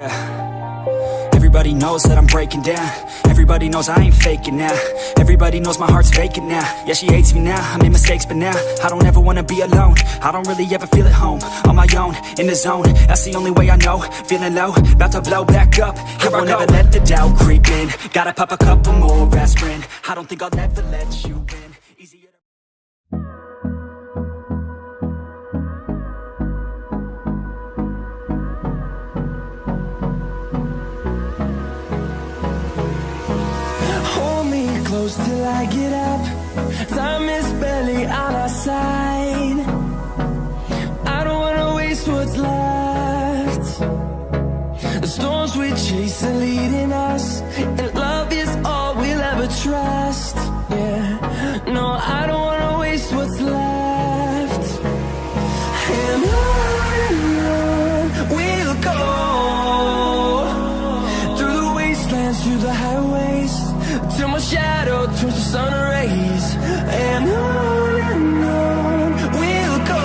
Everybody knows that I'm breaking down. Everybody knows I ain't faking now. Everybody knows my heart's vacant now. Yeah, she hates me now, I made mistakes but now I don't ever wanna be alone. I don't really ever feel at home. On my own, in the zone, that's the only way I know. Feeling low, about to blow back up. Here I won't ever let the doubt creep in. Gotta pop a couple more aspirin. I don't think I'll ever let you in. Easier to... Close till I get up. Time is barely on our side. I don't wanna waste what's left. The storms we chase are leading us, and love is all we'll ever trust. Yeah, no, I don't wanna waste what's left. And on we'll go, through the wastelands, through the highways, till my shadow turns to sun rays. And on we'll go.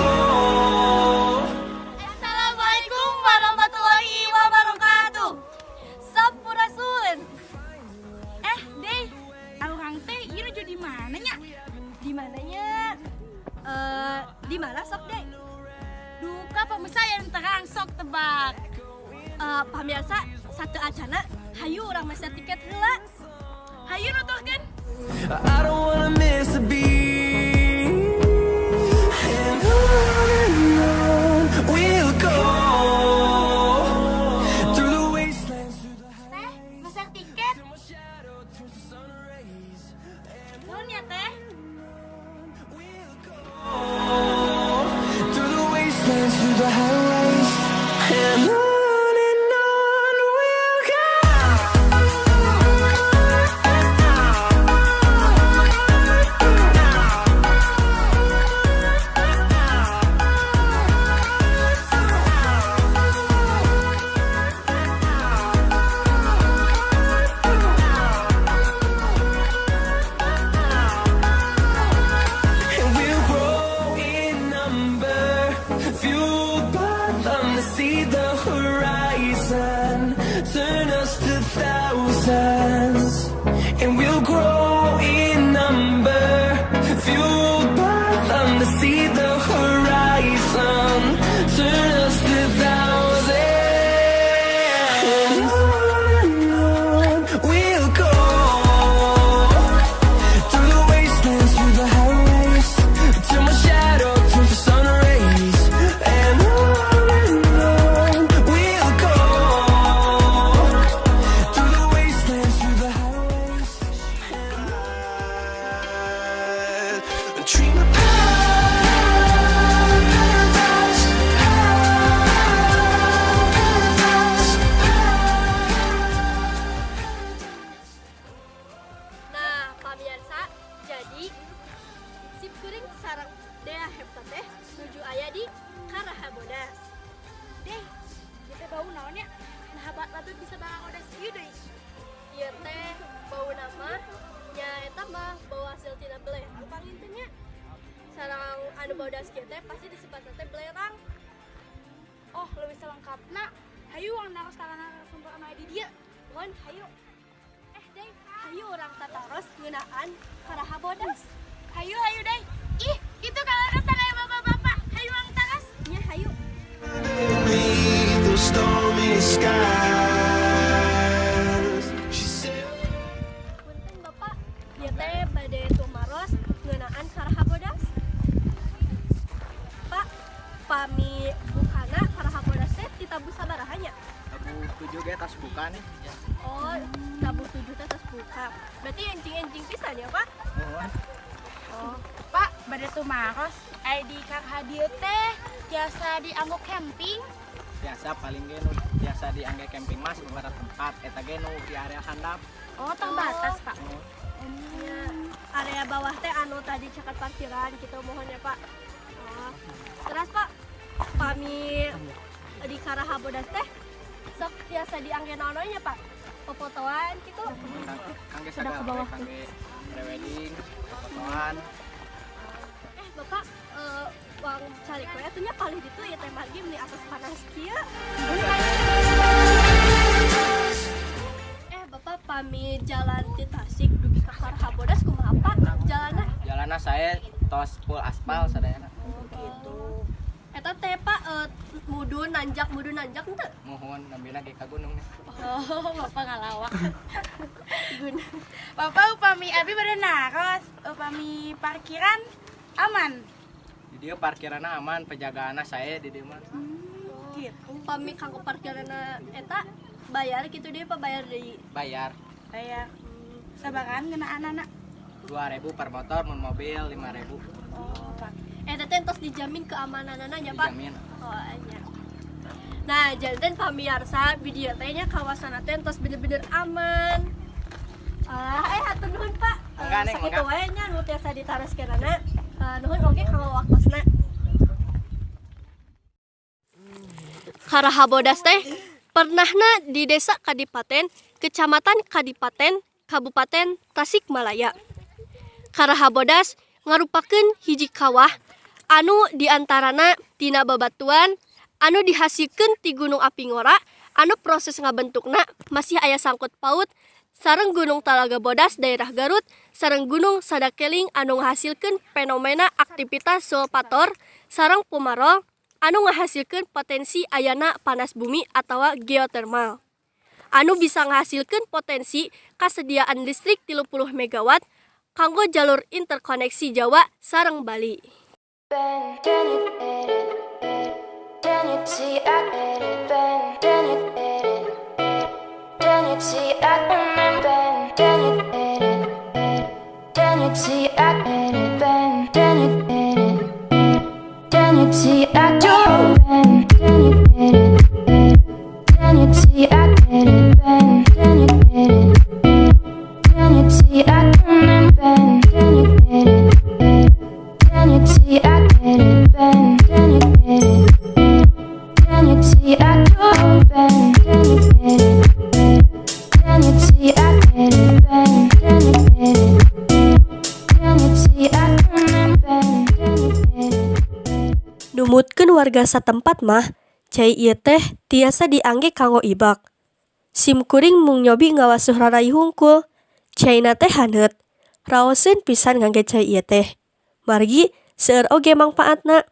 Assalamualaikum warahmatullahi wabarakatuh. Sampurasun. Deh, orang teh ieu jadi mana nya? Di mananya? Di mana sok deh? Duka pemirsa yang terang sok tebak. Pemirsa satu acana, hayu orang mesen tiket heula. Hayu nuturkeun. I don't wanna miss a beat. And on we'll go, through the wastelands, through the Teh, mesen tiket. shadow turns to sun rays. Nuhun ya teh. Through the wastelands, through the highways, and on we'll go. And we'll grow in number, fueled by them to see the horizon, turn us to thousands. And we'll grow in number, fueled by them to see the horizon, turn us to thousands. And on we'll go, through the wastelands, through the highways, till my shadow turns to sun rays. And on we'll go, through the wastelands, through the highways. And I dream of paradise, Nah, pamirsa, jadi sip kuring sareng Dea Hepta teh nuju aya di Karahabodas. Deh, kita bau naonnya? Nah, batut bisa Karahabodas ieu deui. Ieu teh bau nama nya eta mah bau hasil tina belerang pangintennya. Sareng anu bodas kieu teh pasti disebutna teh belerang. Oh, leuwih selengkapna hayu urang naros ka narasumber anu aya di dieu. Mun hayu. Deh, hayu orang tataros ngeunaan Karahabodas. Hayu deh. Ih, itu kalau kesana ya bapak-bapak. Hayu orang taras. Nya hayu. beneath the stormy skies. She said, Punten bapak, ieu teh bade tumaros ngeunaan Karahabodas. Pak, pami bukana Karahabodas teh ditabuh sabaraha nya? Tabu 7 ge tas buka nih. Oh, tabuh 7 teh tos buka. Berarti encing-encing pisan ya, Pak? Nuhun. Oh, Pak, bade tumaros ID Karha dieu teh biasa dianggo camping. Biasa paling ge nu biasa diangge camping mas beberapa tempat eta ge nu di area handap. Oh, terbatas, Pak. Ya, area bawah teh anu tadi caket parkiran gitu mohon ya Pak. Oh. Terus Pak, pami di Karahabodas teh sok biasa diangge naonnya Pak? Popotoan gitu. Kangge sagala kangge prewedding, fotoan. Bapak uang cari kue atunya paling itu ya teh margi beli atas panas kieu. saya tos full aspal sadayana. Gitu. Eta teh Pak mudun nanjak henteu? Mohon nambina ge ka gunung. Oh, Bapak ngalawak. Bapak upami abi bade naros, upami parkiran aman. Di dieu parkiranna aman, penjagaanna saya di dieu mah. Gitu. Upami kanggo parkiranna eta bayar gitu deh Pak, bayar deui. Bayar Bayar sabaran geuna anak-anak. 2.000 per motor, mun mobil 5.000. Oh, Pak. Eta teh tos dijamin keamananana nya Pak. Dijamin. Oh, nya. Nah, janten pamirsa video teh nya kawasan teh tos bener-bener aman. Hatur nuhun Pak. Enggak, Neng, Sakitu enggak. wae nya nu tiasa ditaroskeunana. Nuhun oge kanggo waktosna. Karaha Bodas teh pernahna di Desa Kadipaten, Kecamatan Kadipaten, Kabupaten Tasikmalaya. Karaha Bodas ngarupakeun hiji kawah anu diantarana tina babatuan anu dihasilkeun ti Gunung Api Ngora anu proses ngabentukna masih aya sangkut paut sareng Gunung Talaga Bodas daerah Garut sareng Gunung Sadakeling anu ngahasilkeun fenomena aktivitas sulfator sareng pumarol anu ngahasilkeun potensi ayana panas bumi atawa geotermal anu bisa ngahasilkeun potensi kasediaan listrik 30 megawatt kanggo jalur interkoneksi Jawa sareng Bali. Numutkeun warga satempat mah, cai ieu teh tiasa diangge kanggo ibak. Sim kuring mung nyobi ngawasuh rarai hungkul, caina teh haneut. Raoseun pisan ngangge cai ieu teh. Margi seueur oge mangpaatna.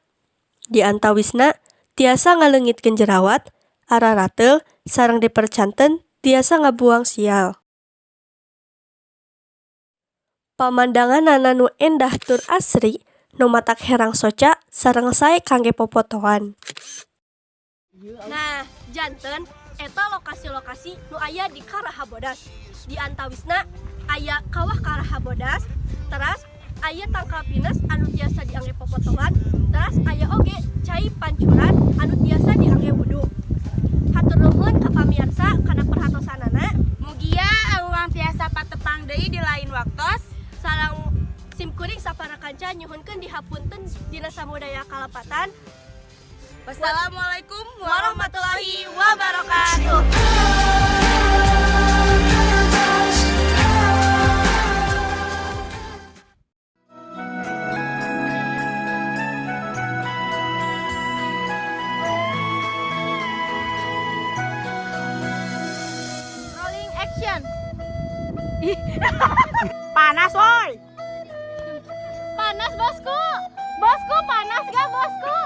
Di antawisna tiasa ngaleungitkeun jerawat, ararateul sareng dipercanten tiasa ngabuang sial. Pamandanganna nu endah tur asri nu matak herang soca sareng sae kangge popotoan. Nah, janten eta lokasi-lokasi nu aya di Karaha Bodas. Di antawisna aya kawah Karaha Bodas, teras aya tangkal pinus anu tiasa diangge popotoan, teras aya oge cai pancuran anu tiasa diangge wudu. Hatur nuhun ka pamirsa kana perhatosanana. Mugia urang tiasa patepang deui di lain waktos. Sareng sim kuring sapara kanca nyuhunkeun dihapunten dina samudaya kalapatan. Wassalamualaikum Warahmatullahi wabarakatuh. Rolling action. Panas woi. Panas bosku. Bosku panas gak bosku?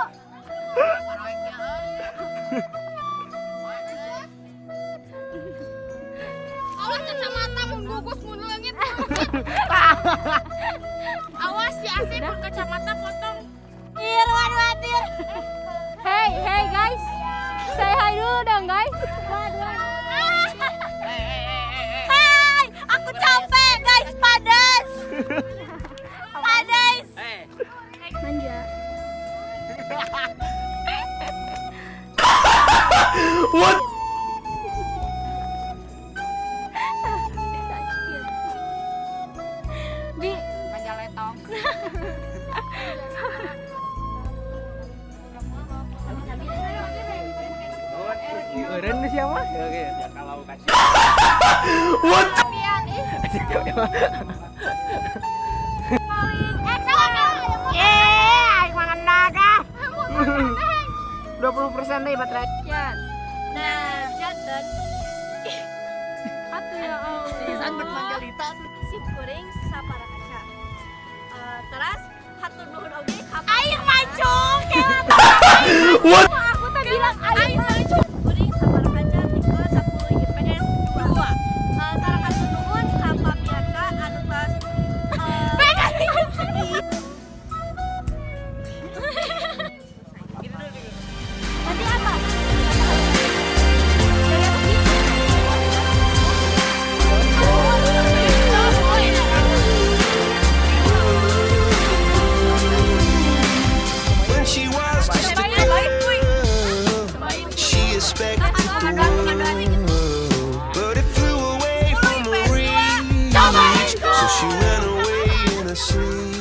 Awas kacamata mun gugus mun leungit. Awas si Asep mun kacamata potong. Irwan wadir. Hey guys. Say hi dulu dong guys. Hai, aku capek guys, panas. Panas. Manja. What? Di Majaletong. Eureun geus siapa? Oke, ya kalau kasih. What? Aing mangan naga. 20% deh baterai. Nah, jantan. Atuh ya Allah. Sisan bermanjalita. Sim kuring sapara kaca. Terus hatur nuhun oge ka Aing macung, kelat. Aku teh bilang aing macung. Kuring sabaraha tipe 10 IPS 2. Sareng hatur nuhun ka pamirsa anu tos Nanti apa? When she was just a girl, she expected the world, but it flew away from her reach. So she went away in her sleep.